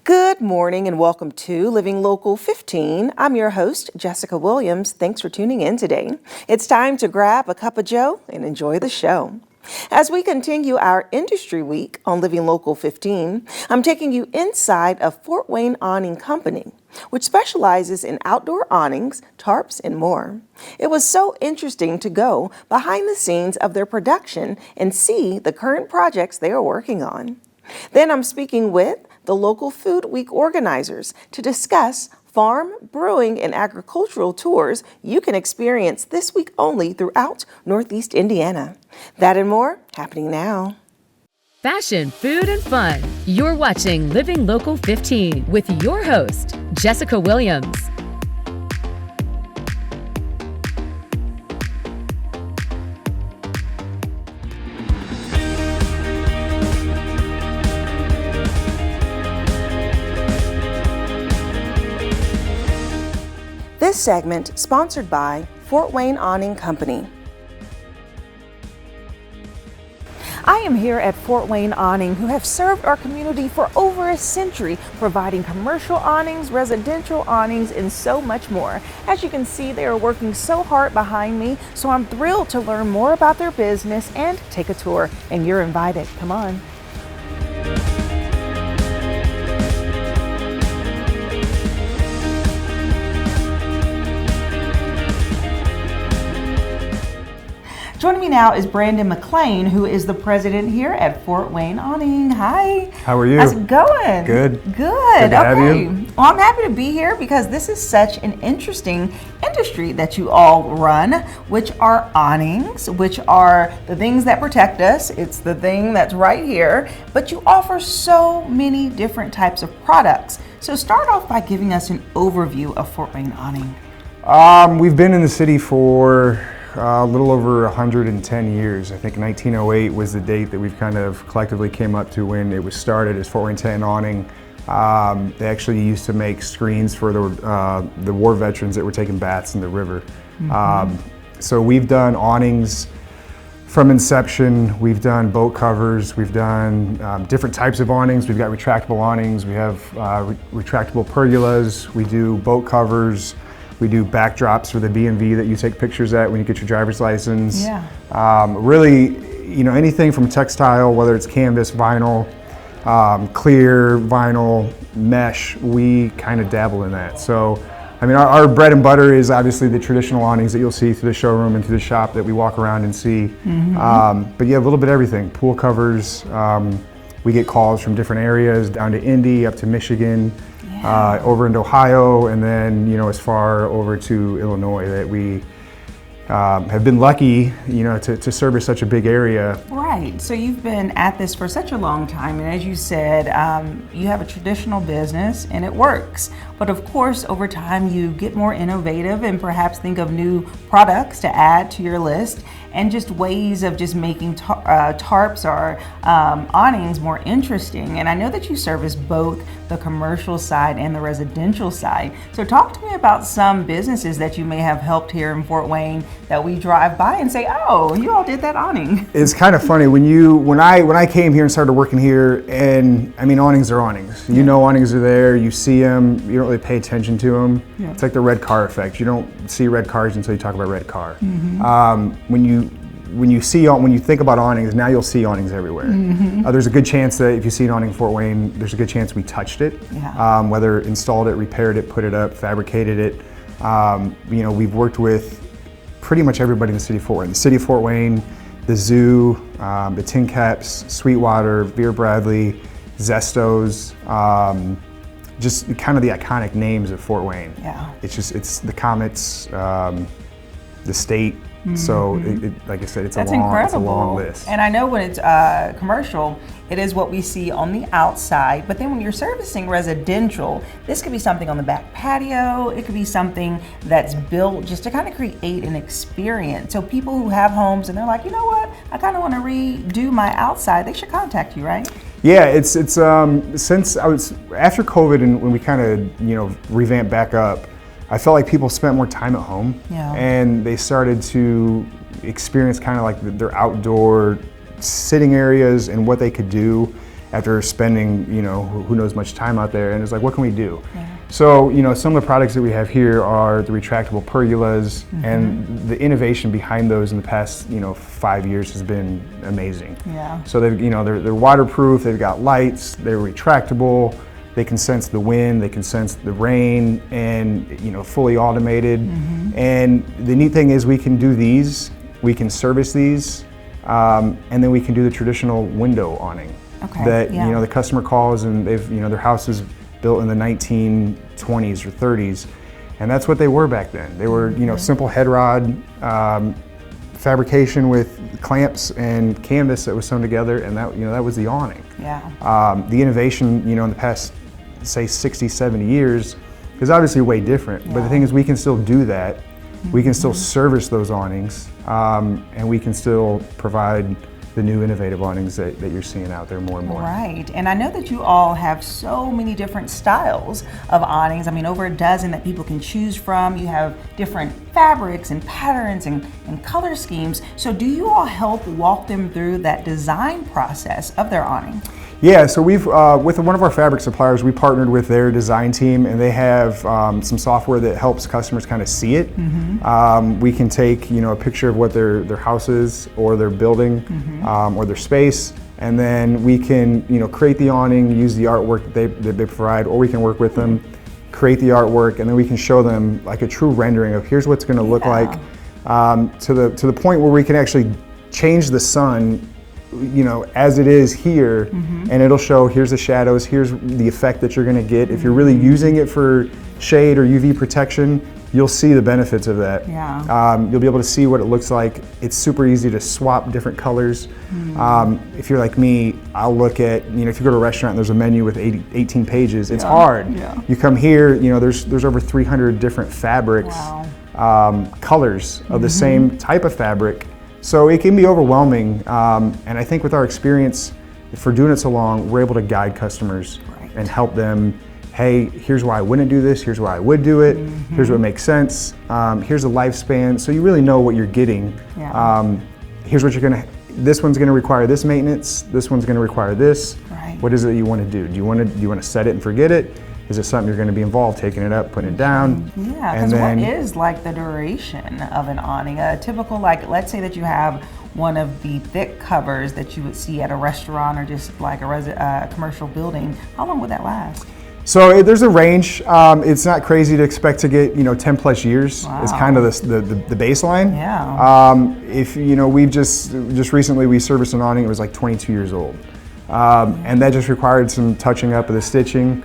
Good morning and welcome to Living Local 15. I'm your host, Jessica Williams. Thanks for tuning in today. It's time to grab a cup of joe and enjoy the show. As we continue our industry week on Living Local 15, I'm taking you inside of Fort Wayne Awning Company, which specializes in outdoor awnings, tarps, and more. It was so interesting to go behind the scenes of their production and see the current projects they are working on. Then I'm speaking with the local Food Week organizers to discuss farm, brewing, and agricultural tours you can experience this week only throughout Northeast Indiana. That and more happening now. Fashion, food, and fun. You're watching Living Local 15 with your host, Jessica Williams. This segment sponsored by Fort Wayne Awning Company. I am here at Fort Wayne Awning, who have served our community for over a century, providing commercial awnings, residential awnings, and so much more. As you can see, they are working so hard behind me, so I'm thrilled to learn more about their business and take a tour, and you're invited. Come on. Joining me now is Brandon McLean, who is the president here at Fort Wayne Awning. Hi. How are you? How's it going? Good. Good. Good to have you. Well, I'm happy to be here because this is such an interesting industry that you all run, which are awnings, which are the things that protect us. It's the thing that's right here, but you offer so many different types of products. So start off by giving us an overview of Fort Wayne Awning. We've been in the city for a little over 110 years. I think 1908 was the date that we've kind of collectively came up to when it was started as Fort Wayne Awning. They actually used to make screens for the war veterans that were taking baths in the river. So we've done awnings from inception. We've done boat covers. We've done different types of awnings. We've got retractable awnings. We have retractable pergolas. We do boat covers. We do backdrops for the DMV that you take pictures at when you get your driver's license. Yeah. Really, anything from textile, whether it's canvas, vinyl, clear, vinyl, mesh, we kind of dabble in that. So, our bread and butter is obviously the traditional awnings that you'll see through the showroom and through the shop that we walk around and see. But yeah, a little bit of everything. Pool covers, we get calls from different areas, down to Indy, up to Michigan. Over into Ohio, and then as far over to Illinois, that we have been lucky to service such a big area. Right, so you've been at this for such a long time, and as you said, you have a traditional business and it works, but of course over time you get more innovative and perhaps think of new products to add to your list and just ways of just making tarps or awnings more interesting. And I know that you service both the commercial side and the residential side. So talk to me about some businesses that you may have helped here in Fort Wayne that we drive by and say, oh, you all did that awning. It's kind of funny when I came here and started working here, and awnings are awnings. Awnings are there, you see them, you don't really pay attention to them. Yeah. It's like the red car effect. You don't see red cars until you talk about red car. When you think about awnings, now you'll see awnings everywhere. There's a good chance that if you see an awning in Fort Wayne, there's a good chance we touched it. Yeah. Whether installed it, repaired it, put it up, fabricated it. We've worked with pretty much everybody in the city of Fort Wayne. The city of Fort Wayne, the zoo, the Tin Caps, Sweetwater, Vera Bradley, Zestos, just kind of the iconic names of Fort Wayne. Yeah. It's the Comets, the state. So, like I said, it's a long list. And I know when it's commercial, it is what we see on the outside. But then when you're servicing residential, this could be something on the back patio. It could be something that's built just to kind of create an experience. So people who have homes and they're like, you know what, I kind of want to redo my outside, they should contact you, right? Yeah, it's since I was after COVID and when we kind of revamped back up, I felt like people spent more time at home, and they started to experience kind of like their outdoor sitting areas and what they could do. after spending, who knows much time out there, and it's like, what can we do? Yeah. So, some of the products that we have here are the retractable pergolas, and the innovation behind those in the past, 5 years has been amazing. Yeah. So they're waterproof, they've got lights, they're retractable, they can sense the wind, they can sense the rain, and, fully automated. And the neat thing is we can do these, we can service these, and then we can do the traditional window awning. Okay. That, yeah. the customer calls and they've, their house is built in the 1920s or 30s, and that's what they were back then. They were, simple head rod fabrication with clamps and canvas that was sewn together, and that was the awning. Yeah. The innovation, in the past, say 60, 70 years is obviously way different, but the thing is we can still do that. We can still service those awnings, and we can still provide the new innovative awnings that you're seeing out there more and more. Right, and I know that you all have so many different styles of awnings. I mean, over a dozen that people can choose from. You have different fabrics and patterns and color schemes. So do you all help walk them through that design process of their awning? Yeah, so we've, with one of our fabric suppliers, we partnered with their design team, and they have some software that helps customers kind of see it. We can take, a picture of what their house is, or their building, or their space, and then we can, create the awning, use the artwork that they provide, or we can work with them, create the artwork, and then we can show them like a true rendering of here's what's going to look like, to the point where we can actually change the sun, as it is here, and it'll show here's the shadows, here's the effect that you're going to get. If you're really using it for shade or UV protection, you'll see the benefits of that. Yeah. You'll be able to see what it looks like. It's super easy to swap different colors. If you're like me, I'll look at, if you go to a restaurant and there's a menu with 18 pages, it's hard. Yeah. You come here, there's over 300 different fabrics, colors of the same type of fabric. So it can be overwhelming, and I think with our experience, for doing it so long, we're able to guide customers and help them, hey, here's why I wouldn't do this, here's why I would do it, here's what makes sense, here's the lifespan, so you really know what you're getting. Here's what this one's gonna require this maintenance, this one's gonna require this. What is it you wanna do? Do you wanna set it and forget it? Is it something you're going to be involved, taking it up, putting it down? Yeah, because what is like the duration of an awning? A typical, let's say that you have one of the thick covers that you would see at a restaurant or just like a commercial building. How long would that last? So there's a range. It's not crazy to expect to get 10 plus years. Is kind of the baseline. Yeah. If we've just recently we serviced an awning. It was like 22 years old. And that just required some touching up of the stitching.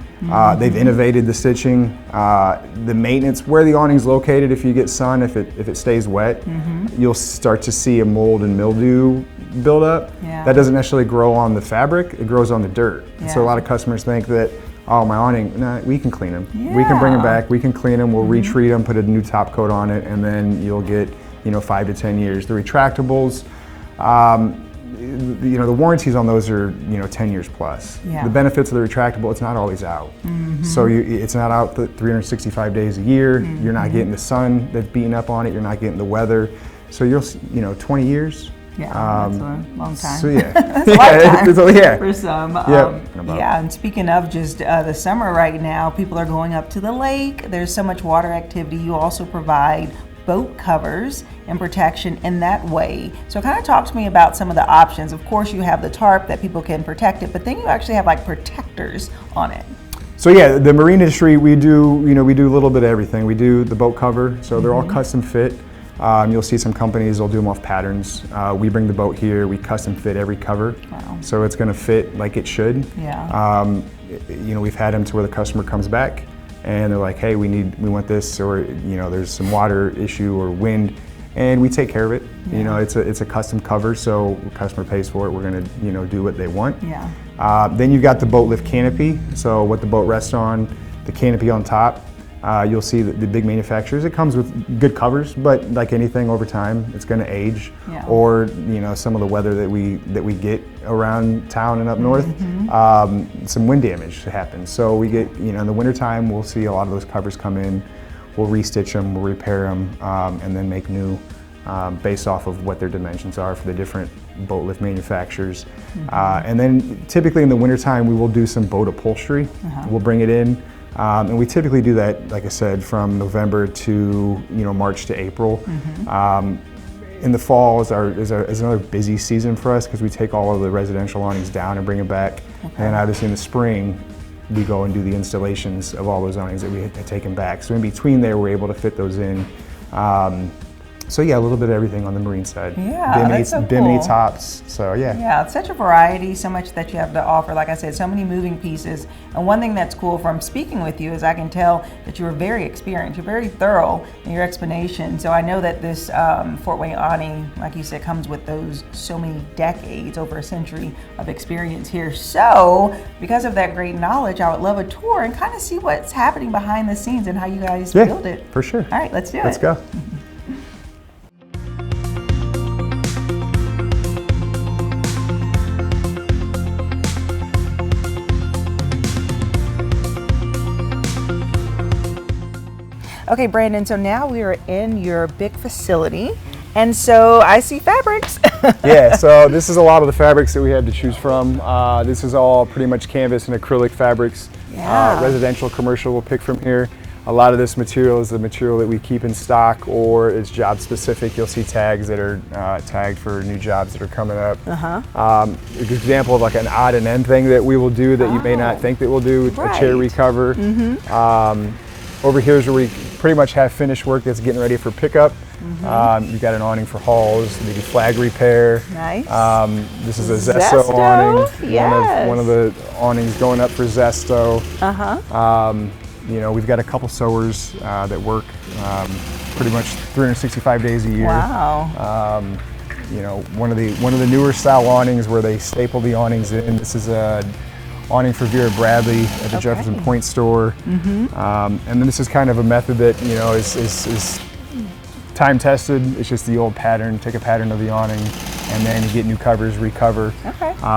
They've innovated the stitching, the maintenance, where the awning's located. If you get sun, if it stays wet, you'll start to see a mold and mildew build up. That doesn't necessarily grow on the fabric, it grows on the dirt. So a lot of customers think that, oh, my awning, nah, we can clean them. We can bring them back, we can clean them, we'll retreat them, put a new top coat on it, and then you'll get 5 to 10 years. The retractables, the warranties on those are 10 years plus. The benefits of the retractable, it's not always out. So it's not out 365 days a year. You're not getting the sun that's beating up on it. You're not getting the weather. So 20 years. Yeah, that's a long time. So yeah, That's a lifetime yeah. for some. Yeah, and speaking of just the summer right now, people are going up to the lake. There's so much water activity. You also provide boat covers and protection in that way. So kind of talk to me about some of the options. Of course, you have the tarp that people can protect it, but then you actually have like protectors on it. So yeah, the marine industry, we do a little bit of everything. We do the boat cover, so they're all custom fit. You'll see some companies, they'll do them off patterns. We bring the boat here, we custom fit every cover. Wow. So it's gonna fit like it should. Yeah. We've had them to where the customer comes back and they're like, hey, we want this, or there's some water issue or wind, and we take care of it. It's a custom cover, so the customer pays for it. We're gonna do what they want. Yeah. Then you've got the boat lift canopy, so what the boat rests on, the canopy on top. You'll see the big manufacturers, it comes with good covers, but like anything over time, it's gonna age. Yeah. Or some of the weather that we get around town and up north, some wind damage happens. So we get, in the wintertime, we'll see a lot of those covers come in, we'll restitch them, we'll repair them, and then make new based off of what their dimensions are for the different boat lift manufacturers. And then typically in the wintertime, we will do some boat upholstery. We'll bring it in. And we typically do that, like I said, from November to March to April. In the fall is another busy season for us because we take all of the residential awnings down and bring them back. And obviously in the spring, we go and do the installations of all those awnings that we had taken back. So in between there, we're able to fit those in. So yeah, a little bit of everything on the marine side. Yeah, that's so cool. Bimini tops, so yeah. Yeah, it's such a variety, so much that you have to offer. Like I said, so many moving pieces. And one thing that's cool from speaking with you is I can tell that you are very experienced. You're very thorough in your explanation. So I know that this Fort Wayne awning, like you said, comes with those so many decades, over a century of experience here. So because of that great knowledge, I would love a tour and kind of see what's happening behind the scenes and how you guys build it. For sure. All right, let's do it. Let's go. Okay, Brandon, so now we are in your big facility, and so I see fabrics. Yeah, so this is a lot of the fabrics that we had to choose from. This is all pretty much canvas and acrylic fabrics. Residential, commercial, we'll pick from here. A lot of this material is the material that we keep in stock, or it's job specific. You'll see tags that are tagged for new jobs that are coming up. An example of like an odd and end thing that we will do that you may not think that we'll do, a chair recover. Over here is where we pretty much have finished work that's getting ready for pickup. You've got an awning for hauls, maybe flag repair. Nice. This is a Zesto awning. Yes. One of the awnings going up for Zesto. We've got a couple sewers that work pretty much 365 days a year. Wow. One of the newer style awnings where they staple the awnings in. This is a awning for Vera Bradley at the Jefferson Point store. And then this is kind of a method that is time tested. It's just the old pattern. Take a pattern of the awning and then you get new covers, recover.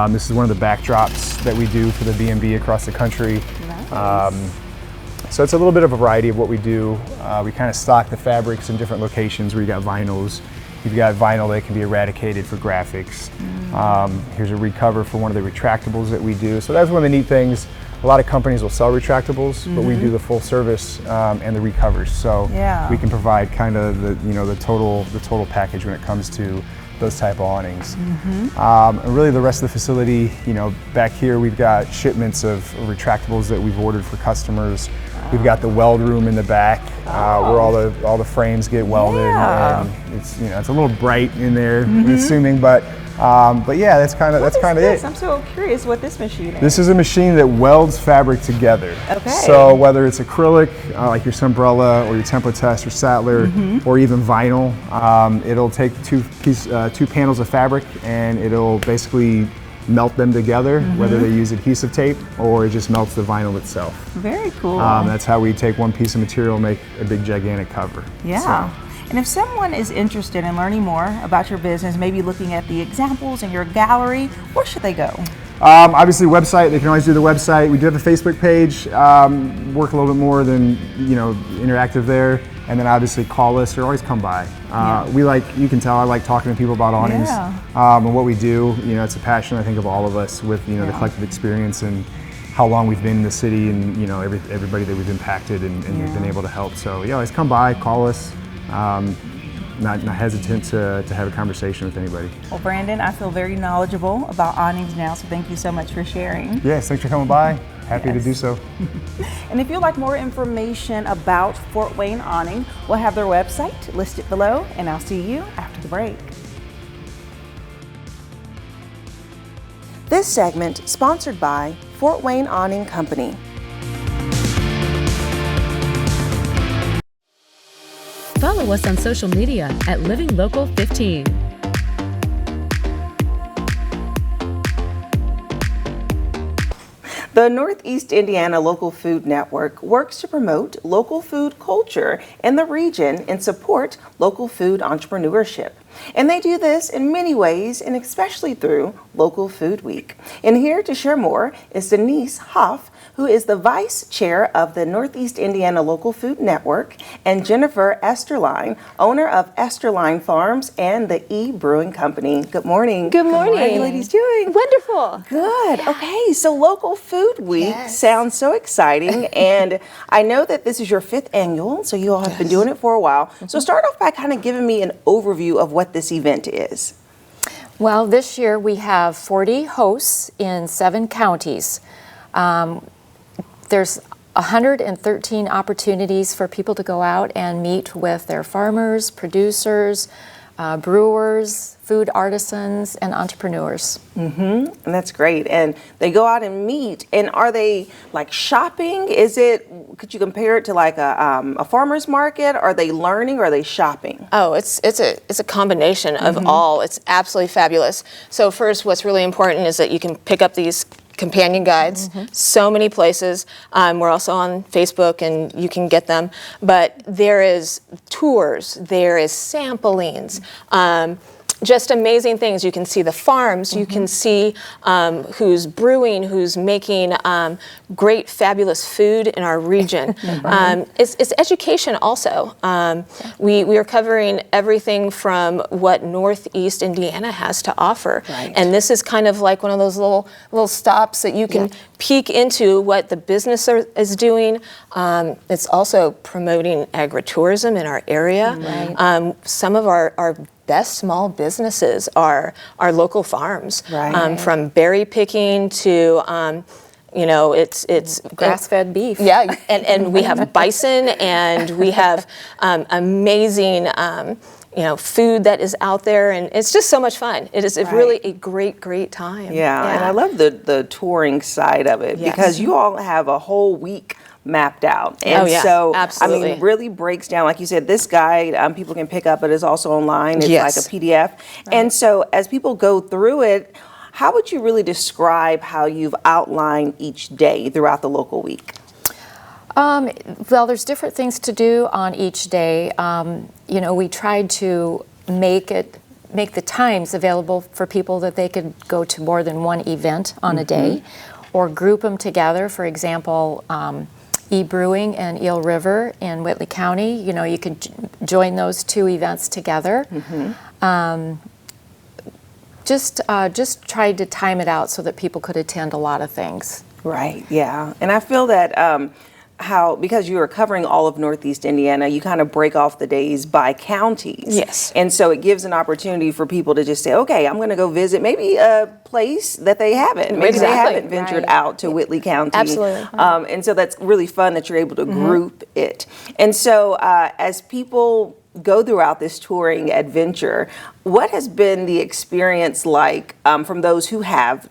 This is one of the backdrops that we do for the B&B across the country. So it's a little bit of a variety of what we do. We kind of stock the fabrics in different locations where you got vinyls. You've got vinyl that can be eradicated for graphics. Here's a recover for one of the retractables that we do. So that's one of the neat things. A lot of companies will sell retractables, but we do the full service and the recovers. So we can provide kind of the total package when it comes to those type of awnings. And really the rest of the facility, back here we've got shipments of retractables that we've ordered for customers. We've got the weld room in the back where all the frames get welded. And it's it's a little bright in there, I'm assuming, but yeah, that's kind of it. I'm so curious what this machine is. This is a machine that welds fabric together. So whether it's acrylic, like your Sunbrella or your Templatest or Sattler, or even vinyl, it'll take two panels of fabric and it'll basically melt them together, whether they use adhesive tape or it just melts the vinyl itself. Very cool. That's how we take one piece of material and make a big gigantic cover. And if someone is interested in learning more about your business, maybe looking at the examples in your gallery, where should they go? Obviously website, they can always do the website. We do have a Facebook page, work a little bit more than, interactive there. And then obviously call us or always come by. You can tell I like talking to people about awnings and what we do. It's a passion I think of all of us with the collective experience and how long we've been in the city and everybody that we've impacted and been able to help. So always come by, call us. Not hesitant to have a conversation with anybody. Well, Brandon, I feel very knowledgeable about awnings now, so thank you so much for sharing. Yes, thanks for coming by. Happy to do so. And if you'd like more information about Fort Wayne Awning, we'll have their website listed below, and I'll see you after the break. This segment sponsored by Fort Wayne Awning Company. Follow us on social media at Living Local 15. The Northeast Indiana Local Food Network works to promote local food culture in the region and support local food entrepreneurship. And they do this in many ways, and especially through Local Food Week. And here to share more is Denise Hoff, who is the Vice Chair of the Northeast Indiana Local Food Network, and Jennifer Esterline, owner of Esterline Farms and the E Brewing Company. Good morning. Good morning. How are you ladies doing? Wonderful. Good. Okay, so Local Food Week sounds so exciting, and I know that this is your 5th annual, so you all have been doing it for a while. So start off by kind of giving me an overview of what this event is. Well, this year we have 40 hosts in 7 counties. There's 113 opportunities for people to go out and meet with their farmers, producers, brewers, food artisans, and entrepreneurs. And that's great. And they go out and meet. And are they like shopping? Could you compare it to like a farmer's market? Are they learning or are they shopping? Oh, it's a combination of all. It's absolutely fabulous. So first, what's really important is that you can pick up these companion guides, so many places. We're also on Facebook and you can get them. But there is tours, there is samplings, just amazing things. You can see the farms, you can see who's brewing, who's making great, fabulous food in our region. It's education also. We are covering everything from what Northeast Indiana has to offer. And this is kind of like one of those little stops that you can peek into what the business is doing. It's also promoting agritourism in our area. Some of our best small businesses are local farms, from berry picking to it's Grass-fed beef. Yeah, and we have bison, and we have amazing food that is out there, and it's just so much fun. It is really a great time. Yeah, and I love the touring side of it because you all have a whole week mapped out. And so, absolutely. I mean, it really breaks down, like you said, this guide, people can pick up, but it's also online. It's like a PDF. And so as people go through it, how would you really describe how you've outlined each day throughout the local week? Well, there's different things to do on each day. We tried to make the times available for people that they could go to more than one event on a day, or group them together. For example, E-Brewing and Eel River in Whitley County. You could join those 2 events together. Just tried to time it out so that people could attend a lot of things. Right, yeah. And I feel that because you are covering all of Northeast Indiana, you kind of break off the days by counties. Yes. And so it gives an opportunity for people to just say, okay, I'm going to go visit maybe a place that they haven't. Maybe they haven't ventured out to Whitley County. Absolutely. And so that's really fun that you're able to group it. And so as people go throughout this touring adventure, what has been the experience like from those who have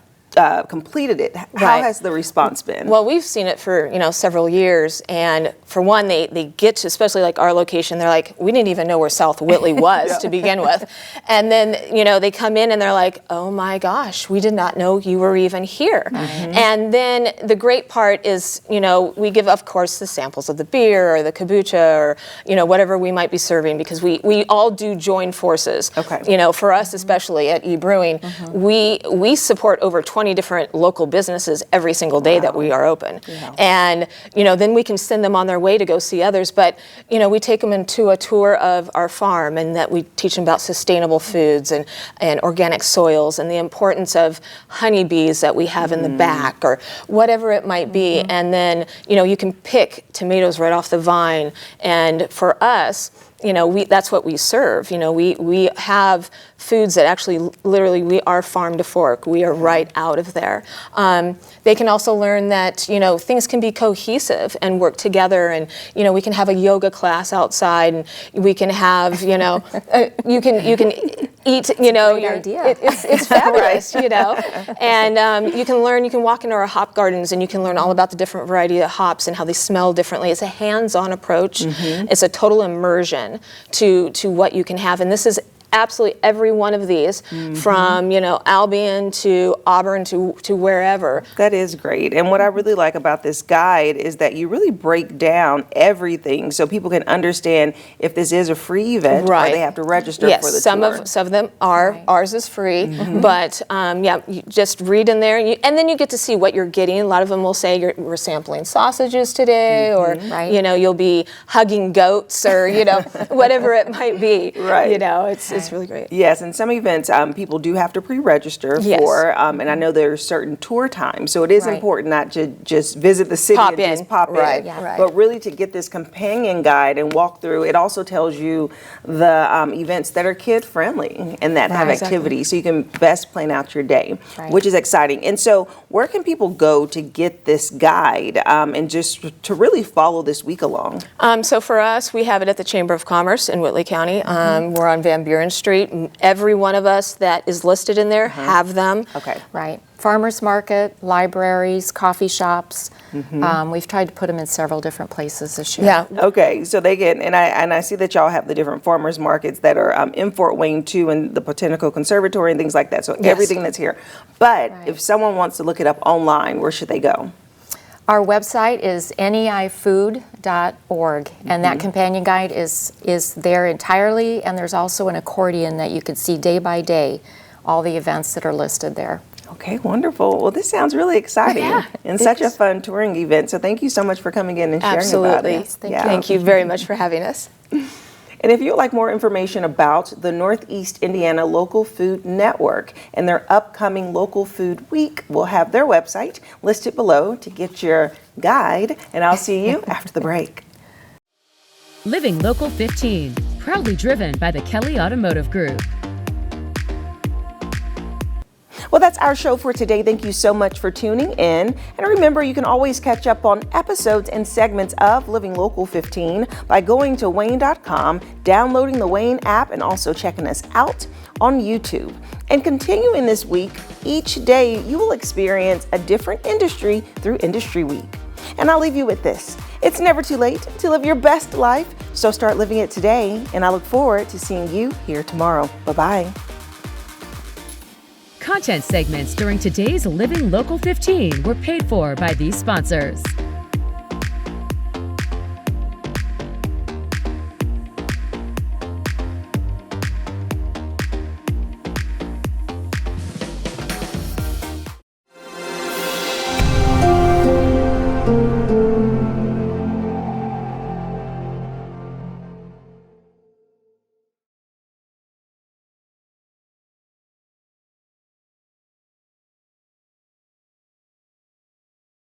completed it? How has the response been? Well, we've seen it for several years, and for one, they get to, especially like our location, they're like, we didn't even know where South Whitley was to begin with, and then they come in and they're like, oh my gosh, we did not know you were even here. And then the great part is we give, of course, the samples of the beer or the kombucha or whatever we might be serving, because we all do join forces. For us, especially at E-Brewing, we support over 20 different local businesses every single day that we are open. And then we can send them on their way to go see others, but we take them into a tour of our farm, and that we teach them about sustainable foods and organic soils and the importance of honeybees that we have in the back, or whatever it might be. And then you can pick tomatoes right off the vine, and for us, that's what we serve. We have foods that actually, literally, we are farm to fork. We are right out of there. They can also learn that, things can be cohesive and work together, and, we can have a yoga class outside, and we can have, you can eat, it's fabulous, and you can walk into our hop gardens, and you can learn all about the different variety of hops and how they smell differently. It's a hands-on approach. It's a total immersion to what you can have, and this is absolutely every one of these, from, you know, Albion to Auburn to wherever. That is great. And what I really like about this guide is that you really break down everything so people can understand if this is a free event or they have to register Yes, for the some tour. of them are. Right. Ours is free, but yeah, you just read in there, and then you get to see what you're getting. A lot of them will say we're sampling sausages today, or Right. you know, you'll be hugging goats, or you know, whatever it might be. Right. You know, it's really great. Yes, and some events people do have to pre-register Yes. for, and I know there's certain tour times, so it is Right. important not to just visit the city Pop and in. just pop Right, in, yeah. right. but really to get this companion guide and walk through. It also tells you the events that are kid friendly and that have Right. activities, so you can best plan out your day, Right. which is exciting. And so, where can people go to get this guide and just to really follow this week along? So for us, we have it at the Chamber of Commerce in Whitley County. We're on Van Buren Street. Every one of us that is listed in there have them. Okay. Right. Farmers market, libraries, coffee shops. We've tried to put them in several different places this year. Yeah. Okay, so they get, and I see that y'all have the different farmers markets that are in Fort Wayne too, and the Botanical Conservatory and things like that. So everything that's here. But Right. if someone wants to look it up online, where should they go? Our website is neifood.org, and that companion guide is there entirely, and there's also an accordion that you can see day by day, all the events that are listed there. Okay, wonderful. Well, this sounds really exciting and such a fun touring event. So thank you so much for coming in and sharing about Absolutely. it. Yes, thank you. Thank you very much for having us. And if you would like more information about the Northeast Indiana Local Food Network and their upcoming Local Food Week, we'll have their website listed below to get your guide. And I'll see you after the break. Living Local 15, proudly driven by the Kelly Automotive Group. Well, that's our show for today. Thank you so much for tuning in. And remember, you can always catch up on episodes and segments of Living Local 15 by going to WANE.com, downloading the WANE app, and also checking us out on YouTube. And continuing this week, each day you will experience a different industry through Industry Week. And I'll leave you with this. It's never too late to live your best life, so start living it today. And I look forward to seeing you here tomorrow. Bye-bye. Content segments during today's Living Local 15 were paid for by these sponsors.